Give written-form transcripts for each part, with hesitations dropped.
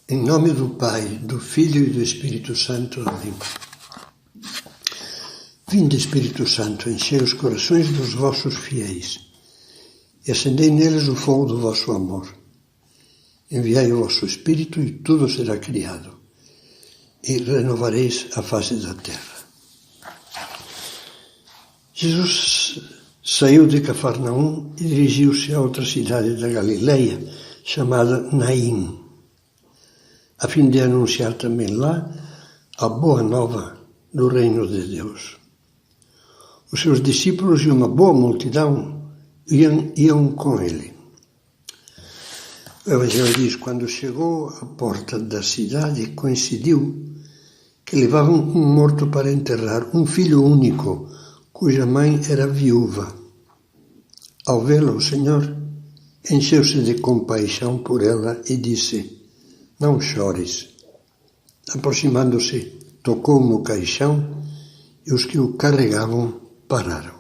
Em nome do Pai, do Filho e do Espírito Santo. Amém. Vinde, Espírito Santo, enchei os corações dos vossos fiéis e acendei neles o fogo do vosso amor. Enviai o vosso Espírito e tudo será criado, e renovareis a face da terra. Jesus saiu de Cafarnaum e dirigiu-se a outra cidade da Galileia, chamada Naim, a fim de anunciar também lá a boa nova do reino de Deus. Os seus discípulos e uma boa multidão iam com ele. O Evangelho diz: quando chegou à porta da cidade, coincidiu que levavam um morto para enterrar, um filho único, cuja mãe era viúva. Ao vê-lo, o Senhor encheu-se de compaixão por ela e disse: não chores. Aproximando-se, tocou no caixão e os que o carregavam pararam.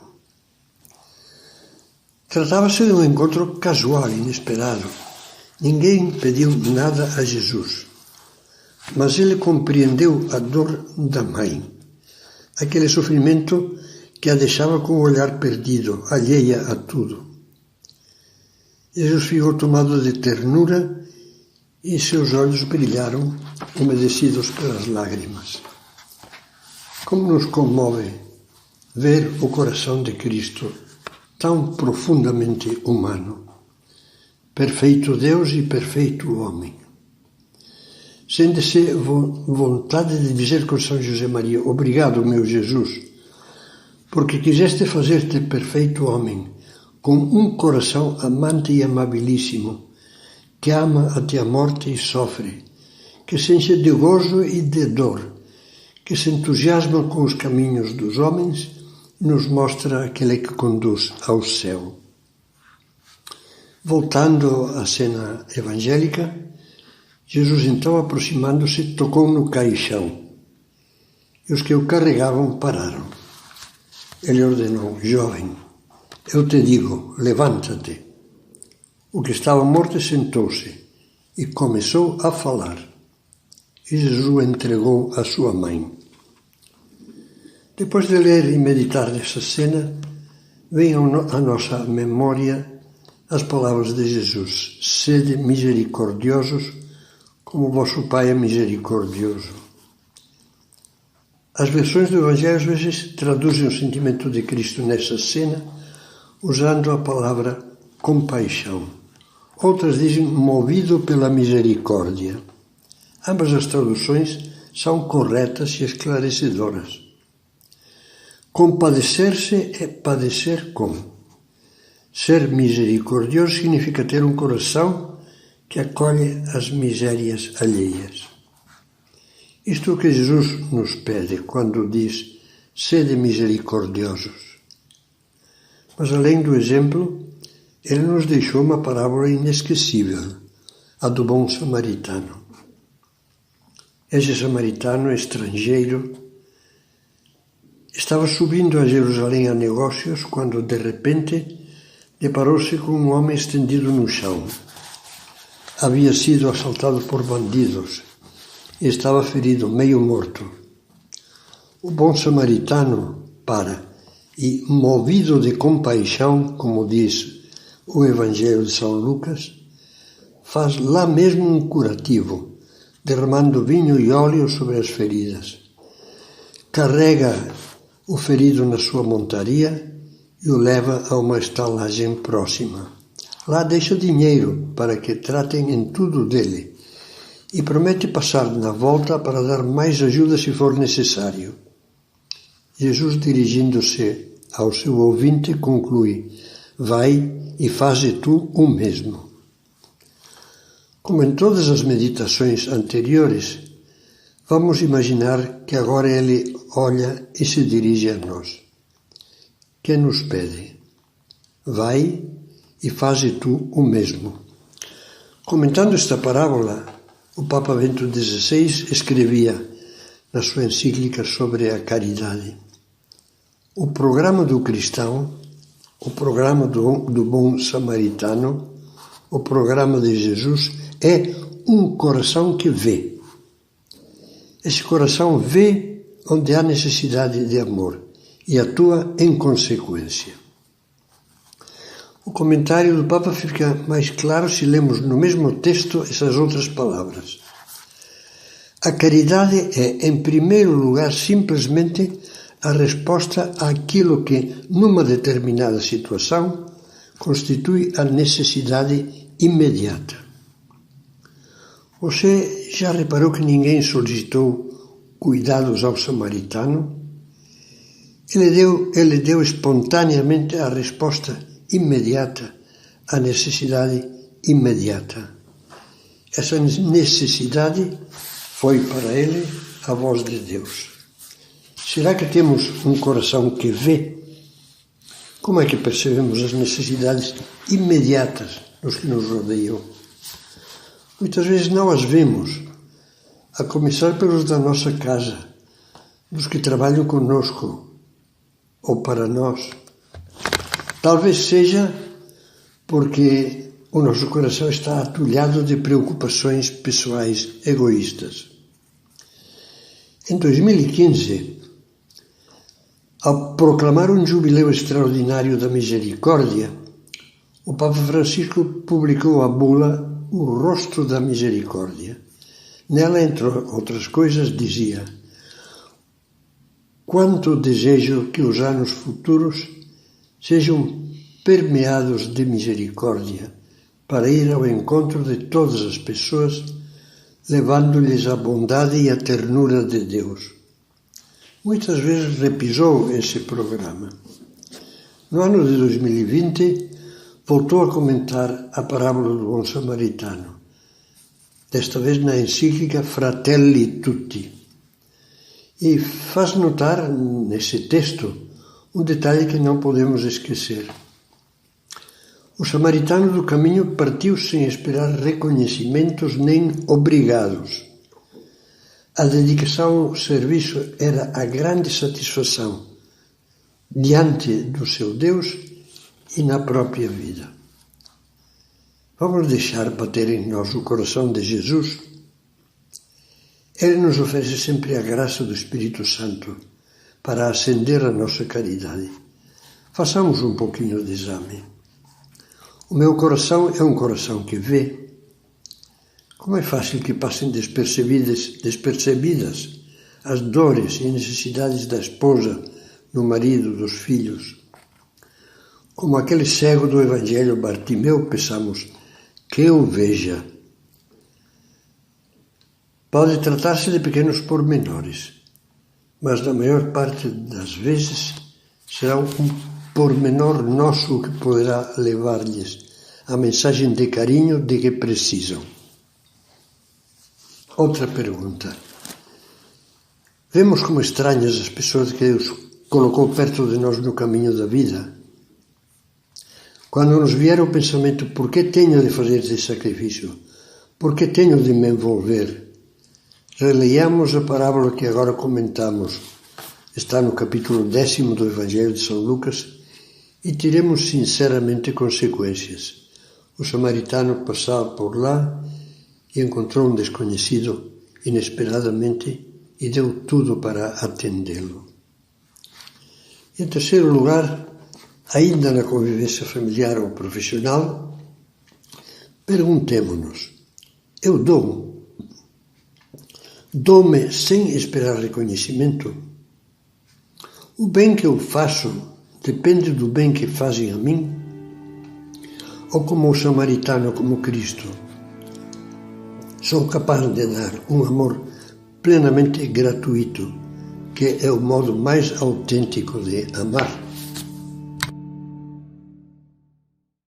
Tratava-se de um encontro casual, inesperado. Ninguém pediu nada a Jesus, mas ele compreendeu a dor da mãe, aquele sofrimento que a deixava com o olhar perdido, alheia a tudo. Jesus ficou tomado de ternura e seus olhos brilharam, umedecidos pelas lágrimas. Como nos comove ver o coração de Cristo tão profundamente humano, perfeito Deus e perfeito homem. Sente-se vontade de dizer com São José Maria: obrigado, meu Jesus, porque quiseste fazer-te perfeito homem, com um coração amante e amabilíssimo, que ama até a morte e sofre, que se enche de gozo e de dor, que se entusiasma com os caminhos dos homens e nos mostra aquele que conduz ao céu. Voltando à cena evangélica, Jesus então, aproximando-se, tocou no caixão e os que o carregavam pararam. Ele ordenou: jovem, eu te digo, levanta-te. O que estava morto sentou-se e começou a falar. E Jesus o entregou à sua mãe. Depois de ler e meditar nessa cena, vem à nossa memória as palavras de Jesus: sede misericordiosos, como vosso Pai é misericordioso. As versões do Evangelho às vezes traduzem o sentimento de Cristo nessa cena usando a palavra compaixão. Outras dizem movido pela misericórdia. Ambas as traduções são corretas e esclarecedoras. Compadecer-se é padecer com. Ser misericordioso significa ter um coração que acolhe as misérias alheias. Isto é o que Jesus nos pede quando diz: sede misericordiosos. Mas além do exemplo, ele nos deixou uma parábola inesquecível, a do bom samaritano. Esse samaritano estrangeiro estava subindo a Jerusalém a negócios quando, de repente, deparou-se com um homem estendido no chão. Havia sido assaltado por bandidos e estava ferido, meio morto. O bom samaritano para e, movido de compaixão, como diz o Evangelho de São Lucas, faz lá mesmo um curativo, derramando vinho e óleo sobre as feridas. Carrega o ferido na sua montaria e o leva a uma estalagem próxima. Lá deixa dinheiro para que tratem em tudo dele e promete passar na volta para dar mais ajuda se for necessário. Jesus, dirigindo-se ao seu ouvinte, conclui: vai e faze tu o mesmo. Como em todas as meditações anteriores, vamos imaginar que agora ele olha e se dirige a nós. Que nos pede: vai e faze tu o mesmo. Comentando esta parábola, o Papa Bento XVI escrevia na sua encíclica sobre a caridade: o programa do cristão, o programa do bom samaritano, o programa de Jesus é um coração que vê. Esse coração vê onde há necessidade de amor e atua em consequência. O comentário do Papa fica mais claro se lemos no mesmo texto essas outras palavras. A caridade é, em primeiro lugar, simplesmente a resposta àquilo que, numa determinada situação, constitui a necessidade imediata. Você já reparou que ninguém solicitou cuidados ao samaritano? Ele deu espontaneamente a resposta imediata à necessidade imediata. Essa necessidade foi para ele a voz de Deus. Será que temos um coração que vê? Como é que percebemos as necessidades imediatas dos que nos rodeiam? Muitas vezes não as vemos, a começar pelos da nossa casa, dos que trabalham conosco ou para nós. Talvez seja porque o nosso coração está atulhado de preocupações pessoais egoístas. Em 2015, ao proclamar um jubileu extraordinário da misericórdia, o Papa Francisco publicou a bula O Rosto da Misericórdia. Nela, entre outras coisas, dizia: quanto desejo que os anos futuros sejam permeados de misericórdia para ir ao encontro de todas as pessoas, levando-lhes a bondade e a ternura de Deus. Muitas vezes repisou esse programa. No ano de 2020, voltou a comentar a parábola do bom samaritano, desta vez na encíclica Fratelli Tutti, e faz notar nesse texto um detalhe que não podemos esquecer. O samaritano do caminho partiu sem esperar reconhecimentos nem obrigados. A dedicação ao serviço era a grande satisfação diante do seu Deus e na própria vida. Vamos deixar bater em nós o coração de Jesus? Ele nos oferece sempre a graça do Espírito Santo para acender a nossa caridade. Façamos um pouquinho de exame. O meu coração é um coração que vê. Como é fácil que passem despercebidas as dores e necessidades da esposa, do marido, dos filhos. Como aquele cego do Evangelho Bartimeu, pensamos que eu veja. Pode tratar-se de pequenos pormenores, mas na maior parte das vezes será um pormenor nosso que poderá levar-lhes a mensagem de carinho de que precisam. Outra pergunta. Vemos como estranhas as pessoas que Deus colocou perto de nós no caminho da vida. Quando nos vier o pensamento, por que tenho de fazer esse sacrifício? Por que tenho de me envolver? Releiamos a parábola que agora comentamos. Está no capítulo 10 do Evangelho de São Lucas e tiremos sinceramente consequências. O samaritano passava por lá e encontrou um desconhecido inesperadamente e deu tudo para atendê-lo. Em terceiro lugar, ainda na convivência familiar ou profissional, perguntemo-nos: eu dou-me sem esperar reconhecimento? O bem que eu faço depende do bem que fazem a mim? Ou como o samaritano, como Cristo, sou capaz de dar um amor plenamente gratuito, que é o modo mais autêntico de amar?